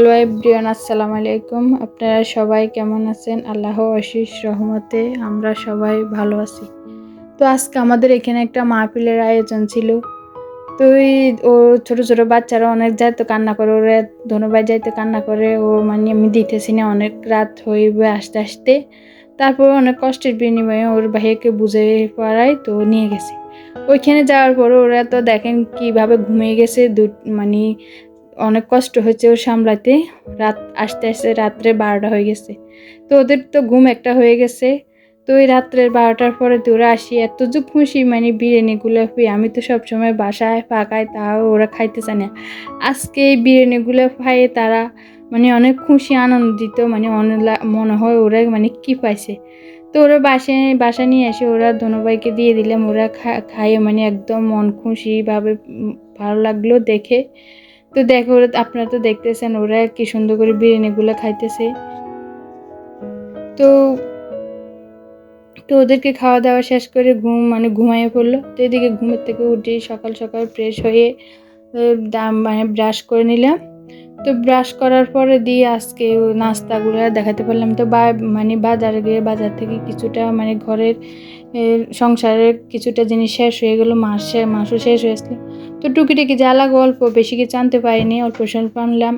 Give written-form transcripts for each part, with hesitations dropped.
Hello everyone, আসসালামু আলাইকুম। আপনারা সবাই কেমন আছেন? আল্লাহর অশেষ রহমতে আমরা সবাই ভালো আছি। তো আজকে আমাদের এখানে একটা মাহফিলের আয়োজন ছিল। তো ও ছোট ছোট বাচ্চারা অনেক যাইতো কান্না করে, ওরা ধন্যবাদ যাইতে কান্না করে, ও মানে আমি দিতেছি না, অনেক রাত হইবে আসতে আসতে। তারপর অনেক কষ্টের বিনিময়ে ওর ভাইকে বুঝে পড়ায় তো নিয়ে গেছে। ওইখানে যাওয়ার পর ওরা তো দেখেন কিভাবে ঘুমিয়ে গেছে, মানে অনেক কষ্ট হচ্ছে ওর সামলাতে। রাত আসতে আসতে রাত্রে 12টা হয়ে গেছে। তো ওদের তো ঘুম একটা হয়ে গেছে। তো ওই রাত্রের 12টার পরে তো ওরা আসি এত যে খুশি, মানে বিরিয়ানিগুলো পেয়ে। আমি তো সবসময় বাসায় পাকাই, তাও ওরা খাইতে চায় না। আজকে এই বিরিয়ানিগুলো খাইয়ে তারা মানে অনেক খুশি আনন্দিত, মানে মনে হয় ওরা মানে কি পাইছে। তো ওরা বাসা নিয়ে এসে ওরা ধনুভাইকে দিয়ে দিলাম। ওরা খাইয়ে মানে একদম মন খুশিভাবে ভালো লাগলো দেখে। তো দেখো আপনারা তো দেখতেছেন ওরা কি সুন্দর করে বিরিয়ানিগুলো খাইতেছে। তো তো ওদেরকে খাওয়া দাওয়া শেষ করে ঘুমাইয়ে পড়লো। তো এদিকে ঘুমের থেকে উঠে সকাল সকাল ফ্রেশ হয়ে মানে ব্রাশ করে নিলাম। তো ব্রাশ করার পরে দিয়ে আজকে নাস্তাগুলো দেখাতে পারলাম। তো মানে বাজারে গিয়ে বাজার থেকে কিছুটা মানে ঘরের সংসারের কিছুটা জিনিস শেষ হয়ে গেলো, মাছও শেষ হয়ে আসলো। তো টুকিটাকি যা লাগে অল্প, বেশি কিছু আনতে পারিনি, অল্প স্বল্প আনলাম।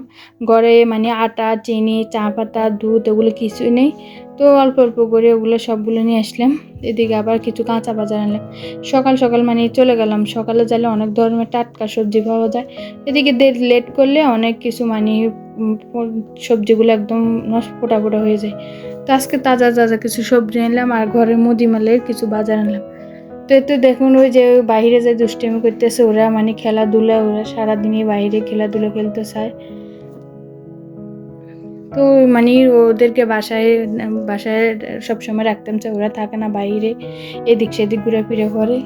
ঘরে মানে আটা, চিনি, চা পাতা, দুধ এগুলো কিছুই নেই। তো অল্প অল্প করে ওগুলো সবগুলো নিয়ে আসলাম। এদিকে আবার কিছু কাঁচা বাজার আনলাম। সকাল সকাল মানে চলে গেলাম। সকালে যাইলে অনেক ধরনের টাটকা সবজি পাওয়া যায়। এদিকে লেট করলে অনেক কিছু মানে সবজিগুলো একদম ফোটা ফোটা হয়ে যায়। তো আজকে তাজা তাজা কিছু সবজি আনলাম আর ঘরে মুদিমালের কিছু বাজার আনলাম। তো এতে দেখুন ওই যে বাইরে যে দুষ্টামি করতেছে ওরা, মানে খেলাধুলা, ওরা সারাদিনই বাইরে খেলাধুলা খেলতে চায়। তো মানে ওদেরকে বাসায় বাসায় সবসময় রাখতাম চাই, ওরা থাকে না, বাইরে এদিক সেদিক ঘুরেফিরে করে।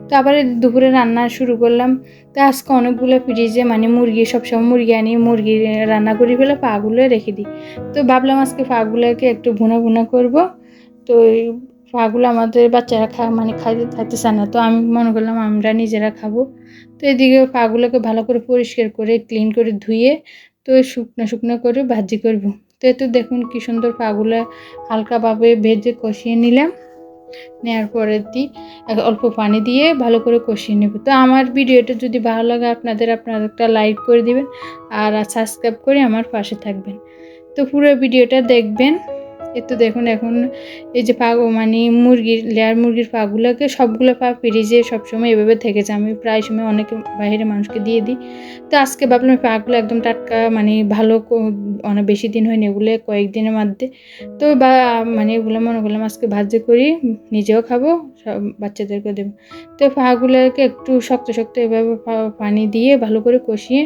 তো আবার দুপুরে রান্না শুরু করলাম। তো আজকে অনেকগুলো ফ্রিজে মানে মুরগি, সবসময় মুরগি আনি, মুরগি রান্না করে ফেলে পাগুলো রেখে দিই। তো ভাবলাম আজকে পাগুলোকে একটু ভুনা ভুনা করব। তো এই পাগুলো আমাদের বাচ্চারা খাইতে চায় না, তো আমি মনে করলাম আমরা নিজেরা খাবো। তো এদিকে পাগুলোকে ভালো করে পরিষ্কার করে ক্লিন করে ধুয়ে তো শুকনো শুকনো করে ভাজি করব। তো এতে দেখুন কি সুন্দর পাগুলো হালকাভাবে ভেজে কষিয়ে নিলাম। নেওয়ার পরে অল্প পানি দিয়ে ভালো করে কষিয়ে নেব। তো আমার ভিডিওটা যদি ভালো লাগে আপনারা একটা লাইক করে দিবেন আর সাবস্ক্রাইব করে আমার পাশে থাকবেন। তো পুরো ভিডিওটা দেখবেন। তো দেখুন এখন এই যে মানে লেয়ার মুরগির পাগুলোকে সবগুলো পা ফ্রিজে সবসময় এভাবে থেকেছে, আমি প্রায় সময় অনেক বাইরের মানুষকে দিয়ে দিই। তো আজকে ভাবলাম পাগুলো একদম টাটকা, মানে ভালো অনেক বেশি দিন হয়নি, এগুলো কয়েকদিনের মধ্যে। তো মানে এগুলো মনে করলাম আজকে ভাজি করি, নিজেও খাবো, সব বাচ্চাদেরকে দেবো। তো পাগুলোকে একটু শক্ত শক্ত এভাবে পানি দিয়ে ভালো করে কষিয়ে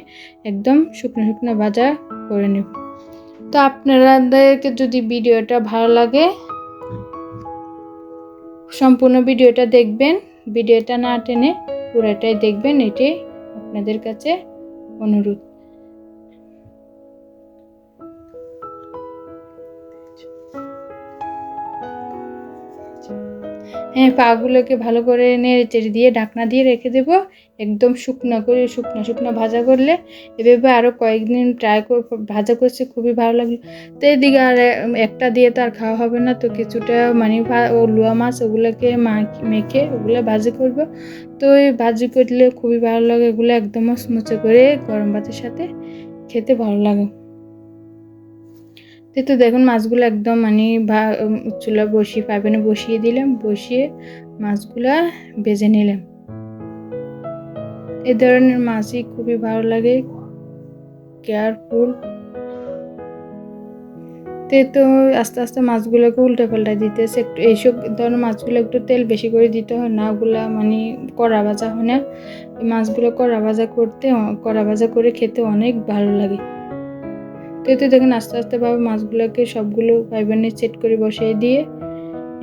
একদম শুকনো শুকনো ভাজা করে নেব। তো আপনাদেরকে যদি ভিডিওটা ভালো লাগে সম্পূর্ণ ভিডিওটা দেখবেন, ভিডিওটা না টেনে পুরোটাই দেখবেন, এটাই আপনাদের কাছে অনুরোধ। হ্যাঁ, পাগুলোকে ভালো করে নেড়ে চেড়ে দিয়ে ঢাকনা দিয়ে রেখে দেবো। একদম শুকনো শুকনো ভাজা করলে এভাবে আরও কয়েকদিন ট্রাই করে ভাজা করছে, খুবই ভালো লাগলো। তো এদিকে আর একটা দিয়ে তো আর খাওয়া হবে না, তো কিছুটা মানে লুয়া মাছ ওগুলোকে মেখে ওগুলো ভাজি করব। তো এই ভাজি করলে খুবই ভালো লাগে, এগুলো একদম মুচমুচে করে গরম ভাতের সাথে খেতে ভালো লাগে। তো দেখুন মাছগুলো একদম মানে চুলা প্যানে বসিয়ে দিলাম, বসিয়ে মাছগুলা ভেজে নিলাম। এই ধরনের মাছই খুবই ভালো লাগে, কেয়ারফুল। তো আস্তে আস্তে মাছগুলোকে উল্টে পাল্টা দিতেছে, একটু এইসব ধরনের মাছগুলো একটু তেল বেশি করে দিতে হয়, না ওগুলা মানে কড়া ভাজা হয় না। মাছগুলো কড়া ভাজা করে খেতে অনেক ভালো লাগে। তো দেখুন আস্তে আস্তে ভাবে মাছগুলোকে সবগুলো প্যানে সেট করে বসিয়ে দিয়ে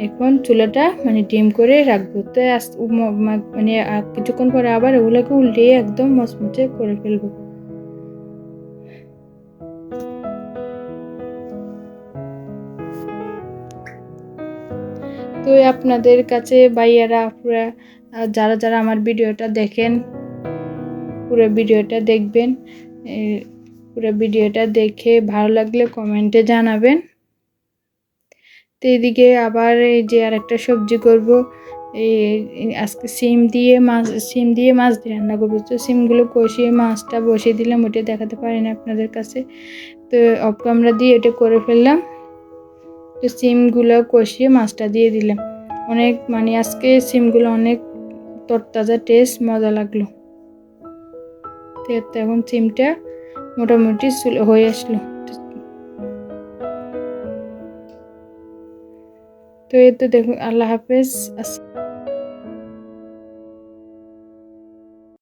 এখন চুলাটা মানে ডিম করে রাখবো। তো মানে কিছুক্ষণ পরে আবার ওগুলোকে উল্টিয়ে একদম মচমচে করে ফেলবো। তো আপনাদের কাছে ভাইয়ারা আপুরা যারা যারা আমার ভিডিওটা দেখেন পুরো ভিডিওটা দেখবেন। পুরো ভিডিওটা দেখে ভালো লাগলে কমেন্টে জানাবেন। তো এদিকে আবার এই যে আরেকটা সবজি করব, আজকে সিম দিয়ে মাছ দিয়ে রান্না করবো। তো সিমগুলো কষিয়ে মাছটা বসিয়ে দিলাম, ওটা দেখাতে পারি না আপনাদের কাছে। তো অফ ক্যামেরা দিয়ে এটা করে ফেললাম। তো সিমগুলো কষিয়ে মাছটা দিয়ে দিলাম। অনেক আজকে সিমগুলো অনেক তরতাজা, টেস্ট মজা লাগলো। তো এখন সিমটা মোটামুটি হয়ে আসলো। তো এই তো দেখুন, আল্লাহ হাফেজ।